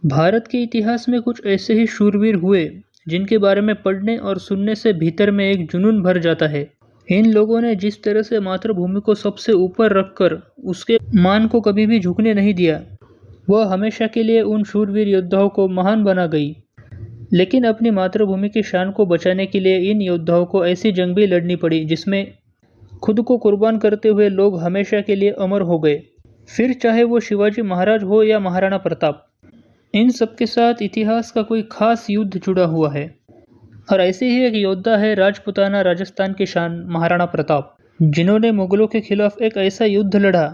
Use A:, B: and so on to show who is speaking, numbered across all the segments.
A: भारत के इतिहास में कुछ ऐसे ही शूरवीर हुए जिनके बारे में पढ़ने और सुनने से भीतर में एक जुनून भर जाता है। इन लोगों ने जिस तरह से मातृभूमि को सबसे ऊपर रखकर उसके मान को कभी भी झुकने नहीं दिया, वह हमेशा के लिए उन शूरवीर योद्धाओं को महान बना गई। लेकिन अपनी मातृभूमि की शान को बचाने के लिए इन योद्धाओं को ऐसी जंग भी लड़नी पड़ी जिसमें खुद को कुर्बान करते हुए लोग हमेशा के लिए अमर हो गए। फिर चाहे वो शिवाजी महाराज हो या महाराणा प्रताप, इन सब के साथ इतिहास का कोई खास युद्ध जुड़ा हुआ है। और ऐसे ही एक योद्धा है राजपूताना राजस्थान की शान महाराणा प्रताप, जिन्होंने मुगलों के खिलाफ एक ऐसा युद्ध लड़ा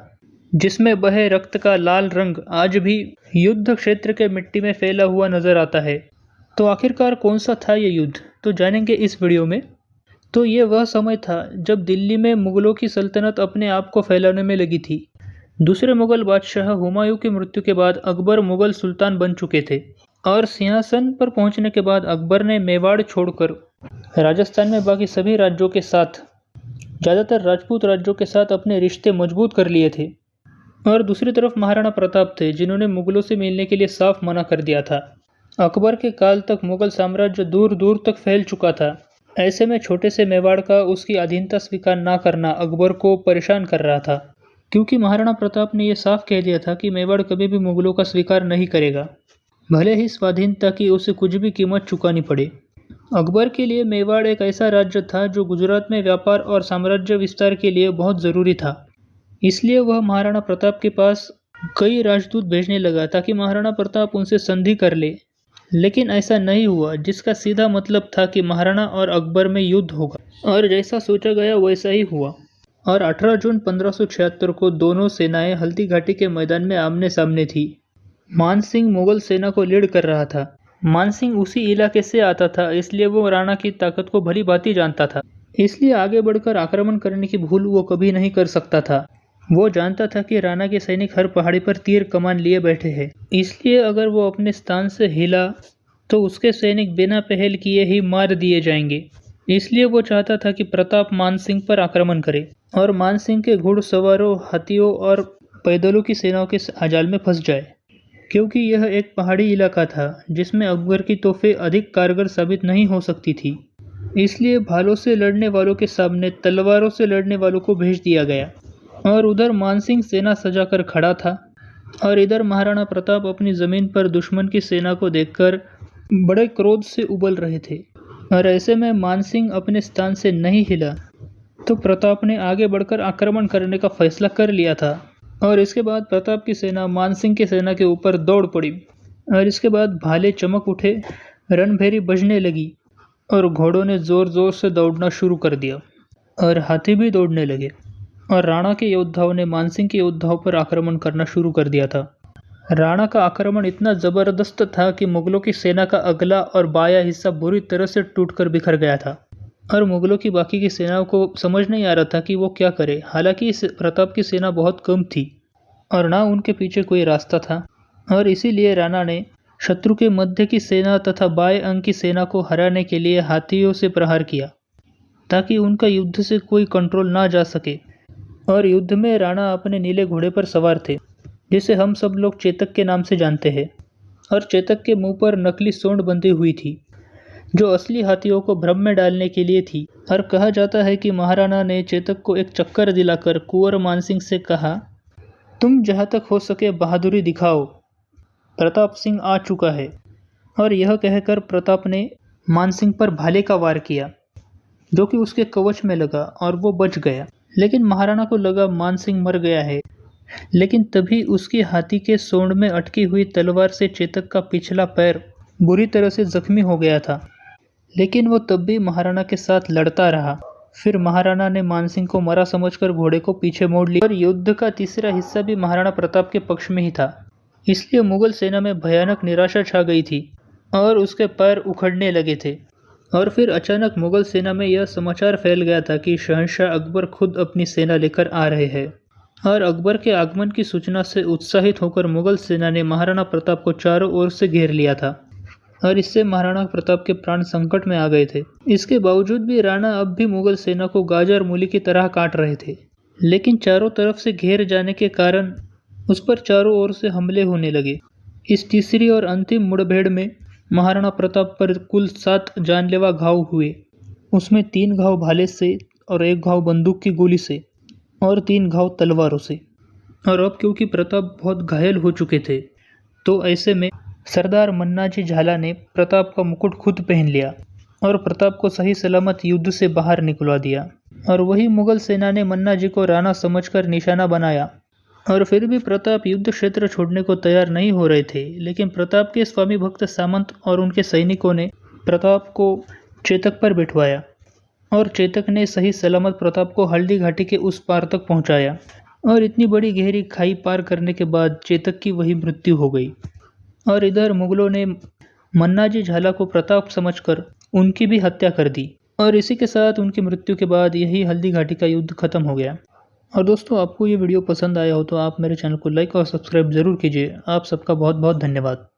A: जिसमें बहे रक्त का लाल रंग आज भी युद्ध क्षेत्र के मिट्टी में फैला हुआ नजर आता है। तो आखिरकार कौन सा था ये युद्ध, तो जानेंगे इस वीडियो में। तो ये वह समय था जब दिल्ली में मुगलों की सल्तनत अपने आप को फैलाने में लगी थी। दूसरे मुगल बादशाह हुमायूं की मृत्यु के बाद अकबर मुगल सुल्तान बन चुके थे और सिंहासन पर पहुंचने के बाद अकबर ने मेवाड़ छोड़कर राजस्थान में बाकी सभी राज्यों के साथ, ज़्यादातर राजपूत राज्यों के साथ अपने रिश्ते मजबूत कर लिए थे। और दूसरी तरफ महाराणा प्रताप थे जिन्होंने मुगलों से मिलने के लिए साफ मना कर दिया था। अकबर के काल तक मुगल साम्राज्य दूर दूर तक फैल चुका था। ऐसे में छोटे से मेवाड़ का उसकी अधीनता स्वीकार न करना अकबर को परेशान कर रहा था, क्योंकि महाराणा प्रताप ने यह साफ कह दिया था कि मेवाड़ कभी भी मुगलों का स्वीकार नहीं करेगा, भले ही स्वाधीनता की उसे कुछ भी कीमत चुकानी पड़े। अकबर के लिए मेवाड़ एक ऐसा राज्य था जो गुजरात में व्यापार और साम्राज्य विस्तार के लिए बहुत ज़रूरी था। इसलिए वह महाराणा प्रताप के पास कई राजदूत भेजने लगा ताकि महाराणा प्रताप उनसे संधि कर ले। लेकिन ऐसा नहीं हुआ, जिसका सीधा मतलब था कि महाराणा और अकबर में युद्ध होगा। और जैसा सोचा गया वैसा ही हुआ। और 18 जून 1576 को दोनों सेनाएं हल्दी घाटी के मैदान में आमने सामने थी। मानसिंह मुगल सेना को लीड कर रहा था। मानसिंह उसी इलाके से आता था, इसलिए वो राणा की ताकत को भली भांति जानता था। इसलिए आगे बढ़कर आक्रमण करने की भूल वो कभी नहीं कर सकता था। वो जानता था कि राणा के सैनिक हर पहाड़ी पर तीर कमान लिए बैठे हैं, इसलिए अगर वो अपने स्थान से हिला तो उसके सैनिक बिना पहल किए ही मार दिए जाएंगे। इसलिए वो चाहता था कि प्रताप मानसिंह पर आक्रमण करे और मानसिंह के घुड़सवारों, हाथियों और पैदलों की सेनाओं के जाल में फंस जाए, क्योंकि यह एक पहाड़ी इलाका था जिसमें अकबर की तोपें अधिक कारगर साबित नहीं हो सकती थी। इसलिए भालों से लड़ने वालों के सामने तलवारों से लड़ने वालों को भेज दिया गया। और उधर मानसिंह सेना सजाकर खड़ा था और इधर महाराणा प्रताप अपनी ज़मीन पर दुश्मन की सेना को देखकर बड़े क्रोध से उबल रहे थे। और ऐसे में मानसिंह अपने स्थान से नहीं हिला तो प्रताप ने आगे बढ़कर आक्रमण करने का फैसला कर लिया था। और इसके बाद प्रताप की सेना मानसिंह की सेना के ऊपर दौड़ पड़ी। और इसके बाद भाले चमक उठे, रणभेरी बजने लगी और घोड़ों ने ज़ोर ज़ोर से दौड़ना शुरू कर दिया और हाथी भी दौड़ने लगे। और राणा के योद्धाओं ने मानसिंह के योद्धाओं पर आक्रमण करना शुरू कर दिया था। राणा का आक्रमण इतना ज़बरदस्त था कि मुगलों की सेना का अगला और बायां हिस्सा बुरी तरह से टूटकर बिखर गया था और मुगलों की बाकी की सेनाओं को समझ नहीं आ रहा था कि वो क्या करे। हालांकि प्रताप की सेना बहुत कम थी और ना उनके पीछे कोई रास्ता था, और इसीलिए राणा ने शत्रु के मध्य की सेना तथा बाएं अंग की सेना को हराने के लिए हाथियों से प्रहार किया ताकि उनका युद्ध से कोई कंट्रोल ना जा सके। और युद्ध में राणा अपने नीले घोड़े पर सवार थे, जिसे हम सब लोग चेतक के नाम से जानते हैं। और चेतक के मुंह पर नकली सोंड बंधी हुई थी जो असली हाथियों को भ्रम में डालने के लिए थी। और कहा जाता है कि महाराणा ने चेतक को एक चक्कर दिलाकर कुंवर मानसिंह से कहा, तुम जहाँ तक हो सके बहादुरी दिखाओ, प्रताप सिंह आ चुका है। और यह कहकर प्रताप ने मानसिंह पर भाले का वार किया जो कि उसके कवच में लगा और वो बच गया। लेकिन महाराणा को लगा मानसिंह मर गया है, लेकिन तभी उसकी हाथी के सोंड में अटकी हुई तलवार से चेतक का पिछला पैर बुरी तरह से जख्मी हो गया था। लेकिन वो तब भी महाराणा के साथ लड़ता रहा। फिर महाराणा ने मानसिंह को मरा समझकर घोड़े को पीछे मोड़ लिया और युद्ध का तीसरा हिस्सा भी महाराणा प्रताप के पक्ष में ही था। इसलिए मुगल सेना में भयानक निराशा छा गई थी और उसके पैर उखड़ने लगे थे। और फिर अचानक मुगल सेना में यह समाचार फैल गया था कि शहंशाह अकबर खुद अपनी सेना लेकर आ रहे हैं। और अकबर के आगमन की सूचना से उत्साहित होकर मुगल सेना ने महाराणा प्रताप को चारों ओर से घेर लिया था और इससे महाराणा प्रताप के प्राण संकट में आ गए थे। इसके बावजूद भी राणा अब भी मुगल सेना को गाजर मूली की तरह काट रहे थे, लेकिन चारों तरफ से घेर जाने के कारण उस पर चारों ओर से हमले होने लगे। इस तीसरी और अंतिम मुठभेड़ में महाराणा प्रताप पर कुल 7 जानलेवा घाव हुए। उसमें 3 घाव भाले से और 1 घाव बंदूक की गोली से और 3 घाव तलवारों से। और अब क्योंकि प्रताप बहुत घायल हो चुके थे, तो ऐसे में सरदार मन्नाजी झाला ने प्रताप का मुकुट खुद पहन लिया और प्रताप को सही सलामत युद्ध से बाहर निकलवा दिया। और वही मुगल सेना ने मन्नाजी को राणा समझकर निशाना बनाया। और फिर भी प्रताप युद्ध क्षेत्र छोड़ने को तैयार नहीं हो रहे थे, लेकिन प्रताप के स्वामी भक्त सामंत और उनके सैनिकों ने प्रताप को चेतक पर बिठवाया और चेतक ने सही सलामत प्रताप को हल्दी घाटी के उस पार तक पहुंचाया। और इतनी बड़ी गहरी खाई पार करने के बाद चेतक की वही मृत्यु हो गई। और इधर मुगलों ने मन्नाजी झाला को प्रताप समझकर उनकी भी हत्या कर दी। और इसी के साथ उनकी मृत्यु के बाद यही हल्दी घाटी का युद्ध खत्म हो गया। और दोस्तों, आपको ये वीडियो पसंद आया हो तो आप मेरे चैनल को लाइक और सब्सक्राइब ज़रूर कीजिए। आप सबका बहुत बहुत धन्यवाद।